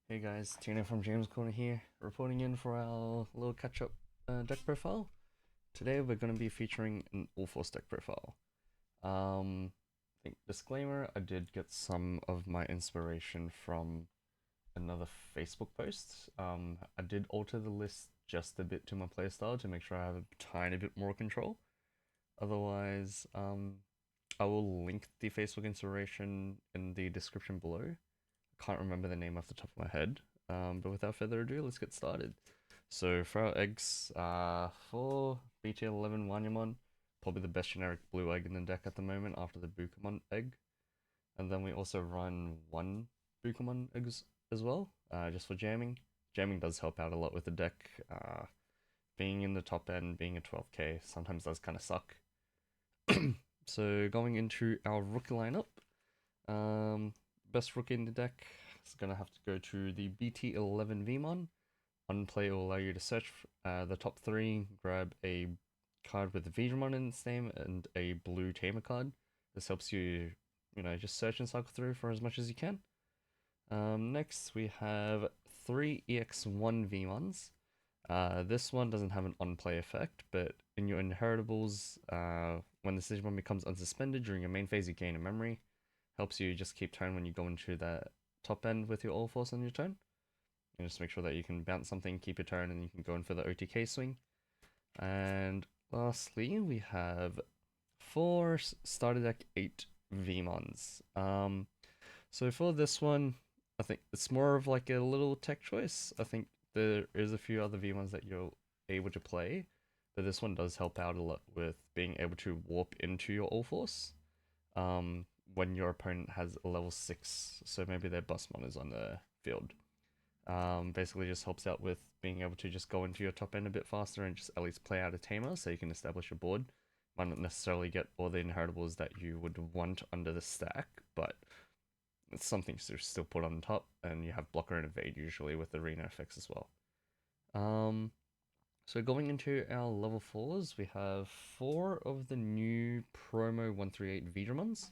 Hey guys, Tino from JamesCorner here, reporting in for our little catch-up deck profile. Today we're going to be featuring an Ulforce deck profile. I think disclaimer, I did get some of my inspiration from another Facebook post. I did alter the list just a bit to my playstyle to make sure I have a tiny bit more control. Otherwise, I will link the Facebook inspiration in the description below. Can't remember the name off the top of my head. But without further ado, let's get started. So for our eggs, for BT11 Wanyamon, probably the best generic blue egg in the deck at the moment after the bukamon egg. And then we also run one bukamon eggs as well, just for jamming. Jamming does help out a lot with the deck. Being in the top end, being a 12k, sometimes does kind of suck. So going into our rookie lineup, best rookie in the deck is gonna have to go to the BT11 Vmon. Unplay will allow you to search the top three, grab a card with Veedramon in its name and a blue Tamer card. This helps you, just search and cycle through for as much as you can. Next, we have three EX1 Vmons. This one doesn't have an on-play effect, but in your inheritables, when the Digimon becomes unsuspended during your main phase, you gain a memory. Helps you just keep turn when you go into that top end with your Ulforce on your turn. And just make sure that you can bounce something, keep your turn, and you can go in for the OTK swing. And lastly, we have four starter deck 8 Vmons. So for this one, I think it's more of like a little tech choice. I think there is a few other Vmons that you're able to play, but this one does help out a lot with being able to warp into your Ulforce. When your opponent has a level 6, so maybe their Busmon is on the field. Basically just helps out with being able to just go into your top end a bit faster and just at least play out a Tamer so you can establish your board. Might not necessarily get all the inheritables that you would want under the stack, but it's something to still put on top, and you have blocker and evade usually with arena effects as well. So going into our level 4s, we have 4 of the new promo 138 Veedramons.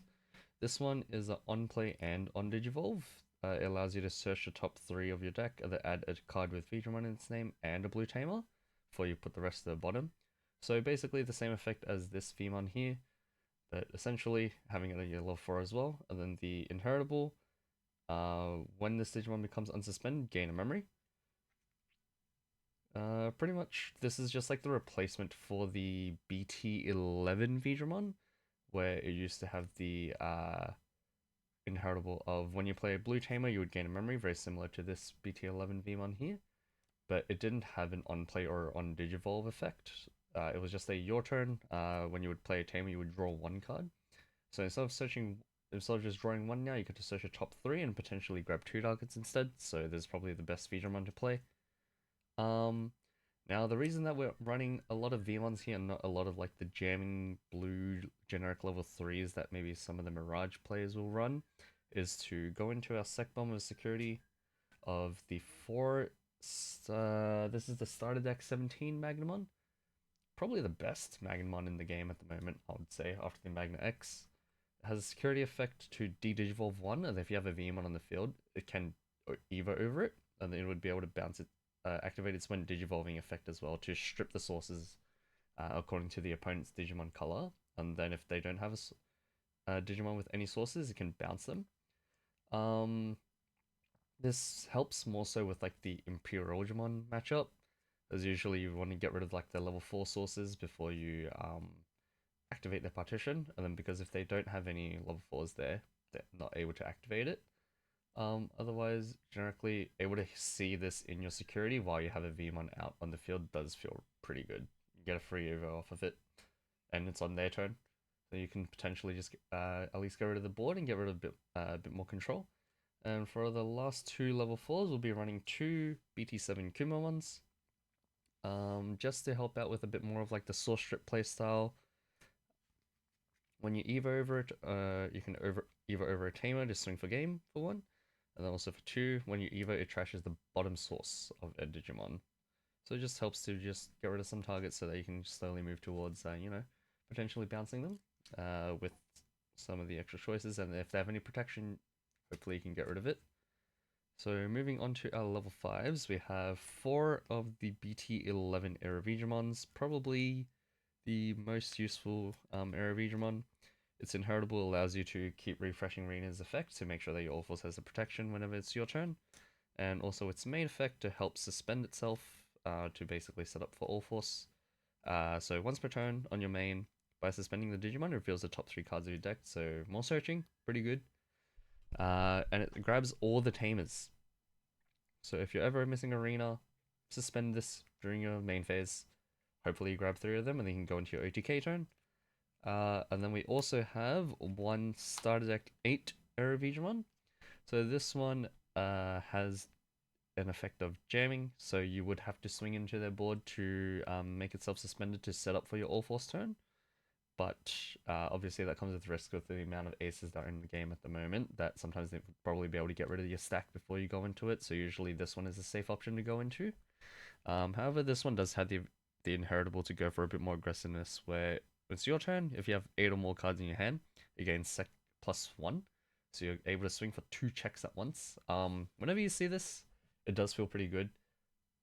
This one is an on-play and on Digivolve. It allows you to search the top 3 of your deck, and then add a card with Veedramon in its name and a blue Tamer, before you put the rest at the bottom. So basically the same effect as this Veemon here, but essentially having it at your level 4 as well. And then the inheritable, when this Digimon becomes unsuspended, gain a memory. Pretty much this is just like the replacement for the BT11 Veedramon, where it used to have the inheritable of when you play a blue Tamer, you would gain a memory, very similar to this BT11 Vmon here, but it didn't have an on play or on Digivolve effect. It was just a your turn. When you would play a Tamer, you would draw one card. So instead of just drawing one now, you get to search a top 3 and potentially grab 2 targets instead. So this is probably the best Veedramon to play. Now the reason that we're running a lot of Vmons here and not a lot of like the jamming blue generic level 3s that maybe some of the Mirage players will run is to go into our sec bomb of security of the 4 this is the starter deck 17 Magnamon. Probably the best Magnamon in the game at the moment, I would say, after the Magna X. It has a security effect to de-digivolve 1, and if you have a Vmon on the field, it can Evo over it, and then it would be able to bounce it, activate its when digivolving effect as well to strip the sources according to the opponent's Digimon color. And then if they don't have a Digimon with any sources, it can bounce them. This helps more so with like the Imperialgemon matchup, as usually you want to get rid of like the level 4 sources before you activate their partition, and then because if they don't have any level 4s there, they're not able to activate it. Otherwise, generically, able to see this in your security while you have a Vmon out on the field does feel pretty good. You get a free Evo off of it, and it's on their turn. So you can potentially just at least get rid of the board and get rid of a bit more control. And for the last 2 level 4s, we'll be running 2 BT7 Kumamons. Just to help out with a bit more of like the source strip playstyle. When you Evo over it, you can Evo over a Tamer to swing for game for 1. And then also for 2, when you Evo, it trashes the bottom source of a Digimon. So it just helps to just get rid of some targets so that you can slowly move towards, potentially bouncing them with some of the extra choices. And if they have any protection, hopefully you can get rid of it. So moving on to our level 5s, we have 4 of the BT11 Veedramons, probably the most useful Veedramon. Its inheritable allows you to keep refreshing Rena's effect to make sure that your Ulforce has the protection whenever it's your turn. And also its main effect to help suspend itself to basically set up for Ulforce. So once per turn on your main, by suspending the Digimon, it reveals the top 3 cards of your deck, so more searching, pretty good. And it grabs all the Tamers. So if you're ever missing Arena, suspend this during your main phase. Hopefully you grab 3 of them and then you can go into your OTK turn. And then we also have one starter deck 8 Veedramon. So this one has an effect of jamming, so you would have to swing into their board to make itself suspended to set up for your All-Force turn. But obviously that comes with risk with the amount of aces that are in the game at the moment, that sometimes they would probably be able to get rid of your stack before you go into it, so usually this one is a safe option to go into. However, this one does have the inheritable to go for a bit more aggressiveness, where it's your turn, if you have 8 or more cards in your hand, you gain sec +1, so you're able to swing for 2 checks at once. Whenever you see this, it does feel pretty good.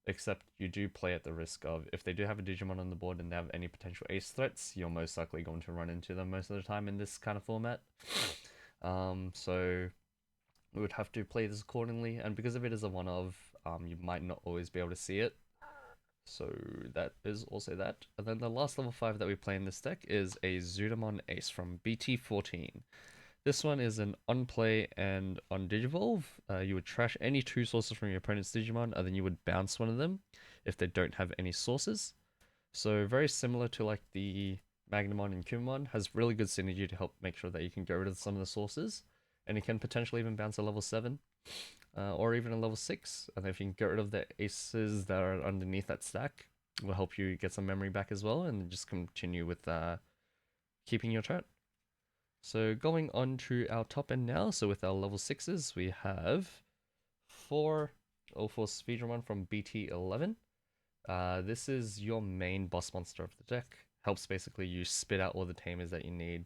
Except you do play at the risk of, if they do have a Digimon on the board and they have any potential ace threats, you're most likely going to run into them most of the time in this kind of format. So we would have to play this accordingly, and because if it is a one of, you might not always be able to see it. So that is also that. And then the last level 5 that we play in this deck is a Zudamon Ace from BT14. This one is an on play and on Digivolve. You would trash any 2 sources from your opponent's Digimon, and then you would bounce one of them if they don't have any sources. So very similar to like the Magnamon and Kumamon, has really good synergy to help make sure that you can get rid of some of the sources, and you can potentially even bounce a level 7. Or even a level 6, and if you can get rid of the aces that are underneath that stack, it will help you get some memory back as well, and just continue with keeping your turn. So going on to our top end now, so with our level 6s, we have 4 Ulforceveedramon from BT11. This is your main boss monster of the deck. Helps basically you spit out all the tamers that you need,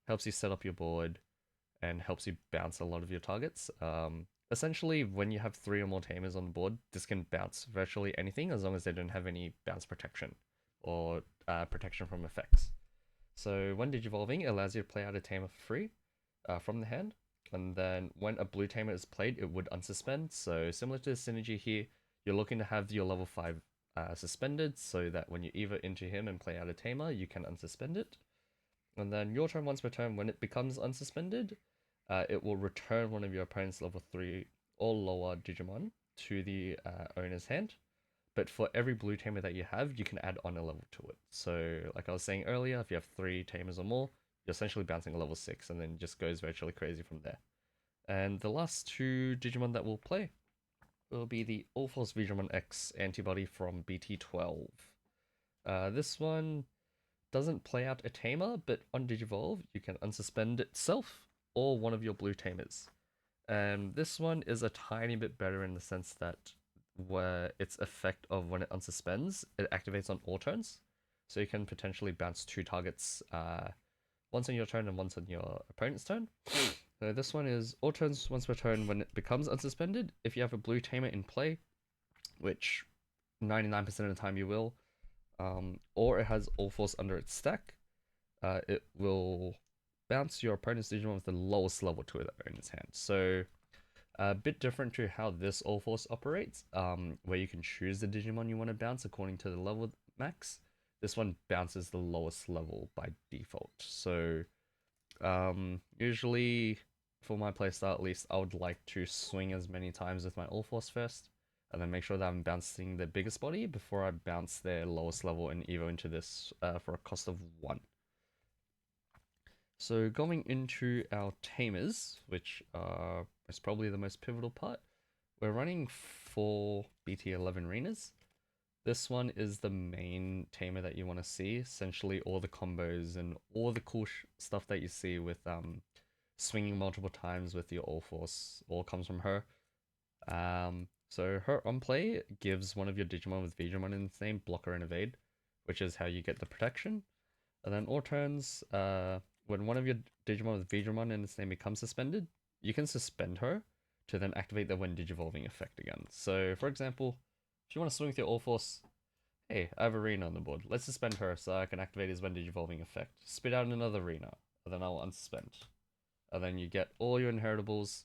helps you set up your board, and helps you bounce a lot of your targets. Essentially, when you have 3 or more tamers on the board, this can bounce virtually anything as long as they don't have any bounce protection or protection from effects. So when Digivolving, it allows you to play out a tamer for free from the hand, and then when a blue tamer is played, it would unsuspend. So similar to the synergy here, you're looking to have your level 5 suspended, so that when you either into him and play out a tamer, you can unsuspend it. And then your turn, once per turn, when it becomes unsuspended, it will return one of your opponent's level 3 or lower Digimon to the owner's hand. But for every blue tamer that you have, you can add on a level to it. So, like I was saying earlier, if you have 3 tamers or more, you're essentially bouncing a level 6, and then just goes virtually crazy from there. And the last 2 Digimon that we'll play will be the Ulforceveedramon X antibody from BT12. This one doesn't play out a tamer, but on Digivolve, you can unsuspend itself or one of your blue tamers. And this one is a tiny bit better in the sense that where its effect of when it unsuspends, it activates on all turns. So you can potentially bounce 2 targets, once on your turn and once on your opponent's turn. So this one is all turns once per turn when it becomes unsuspended. If you have a blue tamer in play, which 99% of the time you will, or it has Ulforce under its stack, it will bounce your opponent's Digimon with the lowest level to it in its hand. So a bit different to how this Ulforce operates, where you can choose the Digimon you want to bounce according to the level max. This one bounces the lowest level by default. So usually for my playstyle at least, I would like to swing as many times with my Ulforce first, and then make sure that I'm bouncing the biggest body before I bounce their lowest level and evo into this for a cost of 1. So going into our tamers, which is probably the most pivotal part, we're running 4 BT11 Renas. This one is the main tamer that you want to see. Essentially all the combos and all the cool stuff that you see with swinging multiple times with your Ulforce all comes from her. So her on play gives one of your Digimon with Veedramon in its name blocker and evade, which is how you get the protection. And then all turns, when one of your Digimon with Veedramon in its name becomes suspended, you can suspend her to then activate the when digivolving effect again. So for example, if you want to swing with your Ulforce, hey, I have Arena on the board. Let's suspend her so I can activate his when digivolving effect. Spit out another Arena, and then I'll unsuspend. And then you get all your inheritables.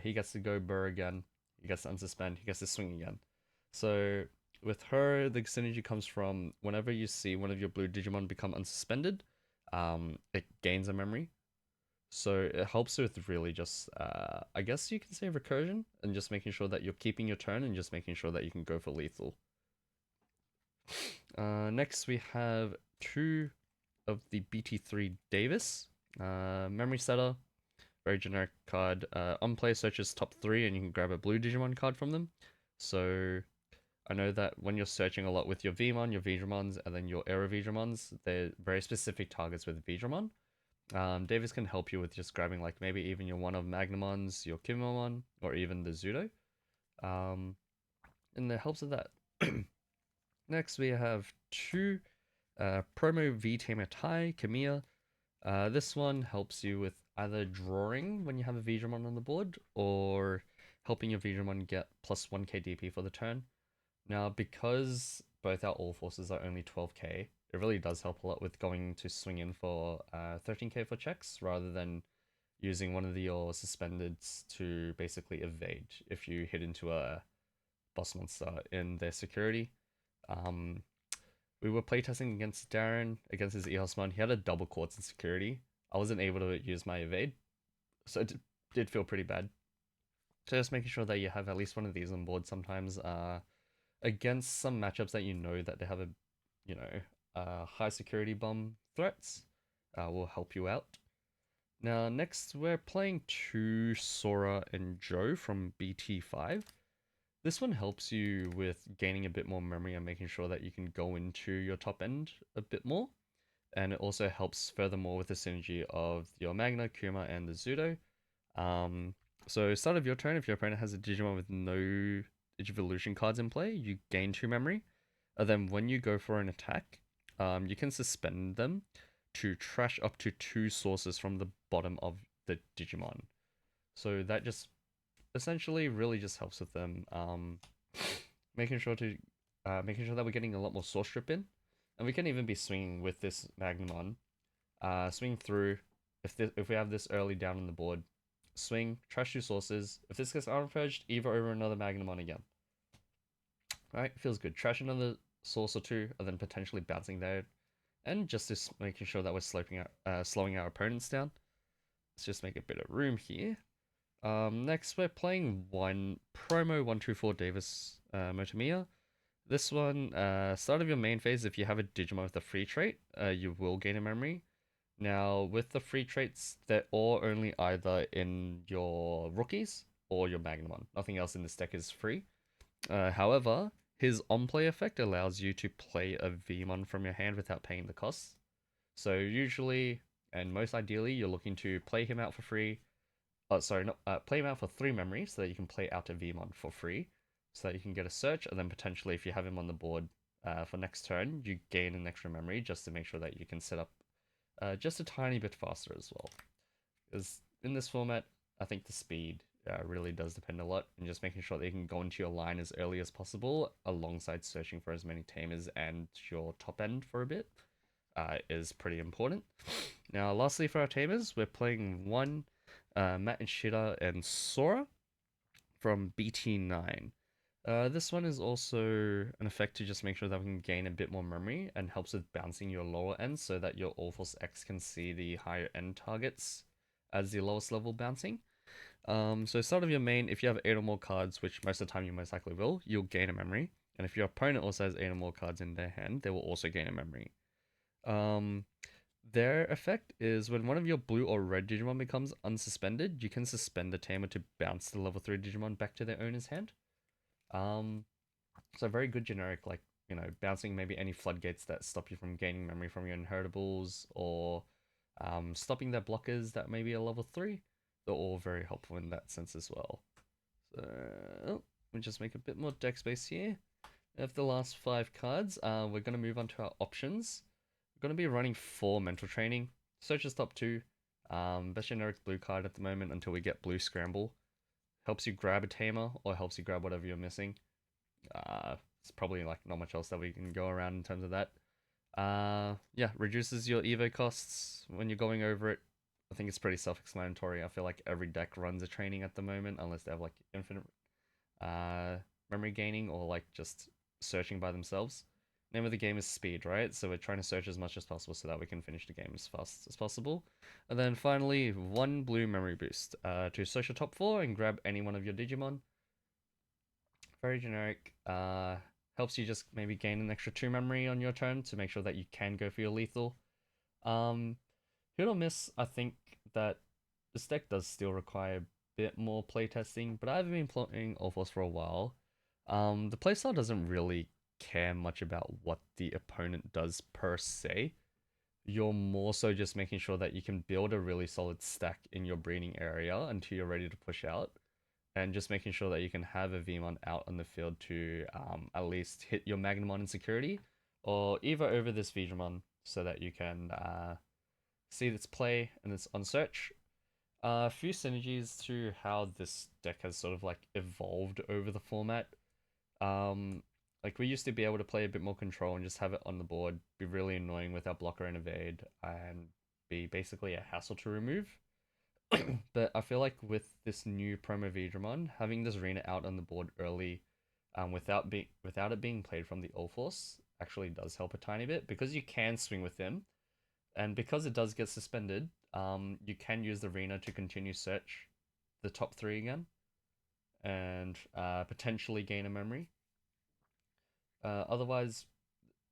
He gets to go burr again. He gets to unsuspend. He gets to swing again. So with her, the synergy comes from whenever you see one of your blue Digimon become unsuspended, it gains a memory. So it helps with really just, I guess you can say recursion, and just making sure that you're keeping your turn and just making sure that you can go for lethal. Next we have 2 of the BT3 Davis. Memory Setter, very generic card. On play, searches top 3 and you can grab a blue Digimon card from them. So I know that when you're searching a lot with your Vmon, your Veedramons, and then your Aero Veedramons, they're very specific targets with Veedramon. Davis can help you with just grabbing like maybe even your one of Magnamons, your Kimomon, or even the Zudo. And it helps with that. Next we have 2 Promo V-Tamer Tai, Kamiya. This one helps you with either drawing when you have a Veedramon on the board, or helping your Veedramon get plus 1k DP for the turn. Now, because both our Ulforces are only 12k, it really does help a lot with going to swing in for 13k for checks, rather than using one of your suspendeds to basically evade if you hit into a boss monster in their security. We were playtesting against Darren, against his Eosmon. He had a double quartz in security. I wasn't able to use my evade, so it did feel pretty bad. So just making sure that you have at least one of these on board sometimes against some matchups that you know that they have a high security bomb threats will help you out. Now next we're playing 2 Sora and Joe from BT5. This one helps you with gaining a bit more memory and making sure that you can go into your top end a bit more. And it also helps furthermore with the synergy of your Magna, Kuma, and the Zudo. So start of your turn, if your opponent has a Digimon with no Digivolution cards in play, you gain 2 memory. And then when you go for an attack, you can suspend them to trash up to 2 sources from the bottom of the Digimon. So that just essentially really just helps with them making sure that we're getting a lot more source strip in, and we can even be swinging with this Magnamon, swing through if we have this early down on the board, swing, trash 2 sources. If this gets armor purged, either over another Magnamon again. Right, feels good. Trash another source or 2, and then potentially bouncing there, and just making sure that we're slowing our opponents down. Let's just make a bit of room here. Next we're playing Promo 124 Davis Motomiya. This one, start of your main phase, if you have a Digimon with a free trait, you will gain a memory. Now, with the free traits, they're all only either in your rookies or your Magnamon. Nothing else in this deck is free. However, his on-play effect allows you to play a Vmon from your hand without paying the costs. So usually, and most ideally, you're looking to play him out for free. Play him out for 3 memories so that you can play out a Vmon for free, so that you can get a search, and then potentially if you have him on the board for next turn, you gain an extra memory just to make sure that you can set up just a tiny bit faster as well. Because in this format, I think the speed really does depend a lot, and just making sure that you can go into your line as early as possible, alongside searching for as many Tamers and your top end for a bit, is pretty important. Now, lastly for our Tamers, we're playing 1 Matt and Shida and Sora from BT9. This one is also an effect to just make sure that we can gain a bit more memory, and helps with bouncing your lower end so that your Ulforce X can see the higher end targets as the lowest level bouncing. So start of your main, if you have 8 or more cards, which most of the time you most likely will, you'll gain a memory. And if your opponent also has 8 or more cards in their hand, they will also gain a memory. Their effect is when one of your blue or red Digimon becomes unsuspended, you can suspend the Tamer to bounce the level 3 Digimon back to their owner's hand. So very good generic, like, bouncing maybe any floodgates that stop you from gaining memory from your inheritables, or stopping their blockers that may be a level 3. They're all very helpful in that sense as well. So, let me just make a bit more deck space here. Of the last 5 cards, we're going to move on to our options. We're going to be running 4 mental training. Search is top 2. Best generic blue card at the moment until we get blue scramble. helps you grab a tamer or helps you grab whatever you're missing. It's probably like not much else that we can go around in terms of that. Yeah, reduces your evo costs when you're going over it. I think it's pretty self-explanatory. I feel like every deck runs a training at the moment, unless they have like infinite memory gaining or like just searching by themselves. Name of the game is speed, right? So we're trying to search as much as possible so that we can finish the game as fast as possible. And then finally, one blue memory boost to search your top four and grab any one of your Digimon. Very generic. Helps you just maybe gain an extra 2 memory on your turn to make sure that you can go for your lethal. Hit or miss, I think that this deck does still require a bit more playtesting, but I've been playing Ulforce for a while. The playstyle doesn't really care much about what the opponent does per se. You're more so just making sure that you can build a really solid stack in your breeding area until you're ready to push out, and just making sure that you can have a Vmon out on the field to at least hit your Magnamon in security, or either over this Veedramon so that you can see its play and its on search. A few synergies to how this deck has sort of like evolved over the format. Um, like we used to be able to play a bit more control and just have it on the board, be really annoying with our blocker and evade, and be basically a hassle to remove. But I feel like with this new promo Veedramon, having this arena out on the board early, without it being played from the Ulforce, actually does help a tiny bit because you can swing with them, and because it does get suspended, you can use the arena to continue search the top three again, and potentially gain a memory. Otherwise,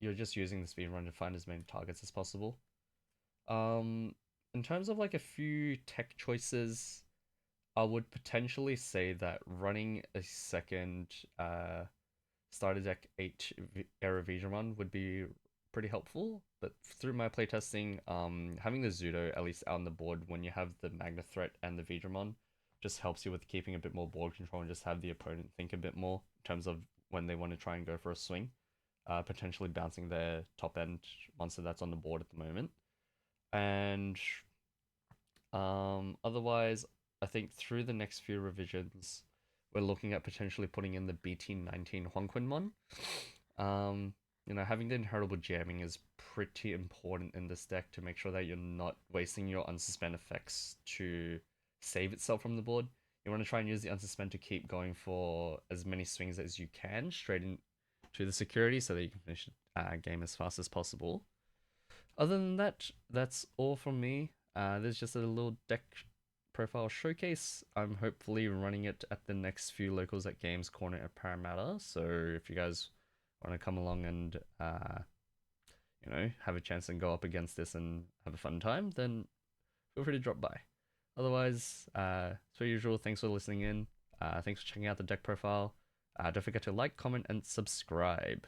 you're just using the speed run to find as many targets as possible. In terms of like a few tech choices, I would potentially say that running a second starter deck 8 era Veedramon would be pretty helpful. But through my playtesting, having the Zudo at least out on the board when you have the Magna Threat and the Veedramon just helps you with keeping a bit more board control and just have the opponent think a bit more in terms of when they want to try and go for a swing. Potentially bouncing their top end monster that's on the board at the moment. And otherwise, I think through the next few revisions, we're looking at potentially putting in the BT19 Huanquinmon. Having the inheritable jamming is pretty important in this deck to make sure that you're not wasting your unsuspend effects to save itself from the board. You want to try and use the unsuspend to keep going for as many swings as you can straight into the security so that you can finish the game as fast as possible. Other than that, that's all from me. There's just a little deck profile showcase. I'm hopefully running it at the next few locals at GamesCorner at Parramatta. So if you guys want to come along and have a chance and go up against this and have a fun time, then feel free to drop by. Otherwise, as per usual, thanks for listening in. Thanks for checking out the deck profile. Don't forget to like, comment, and subscribe.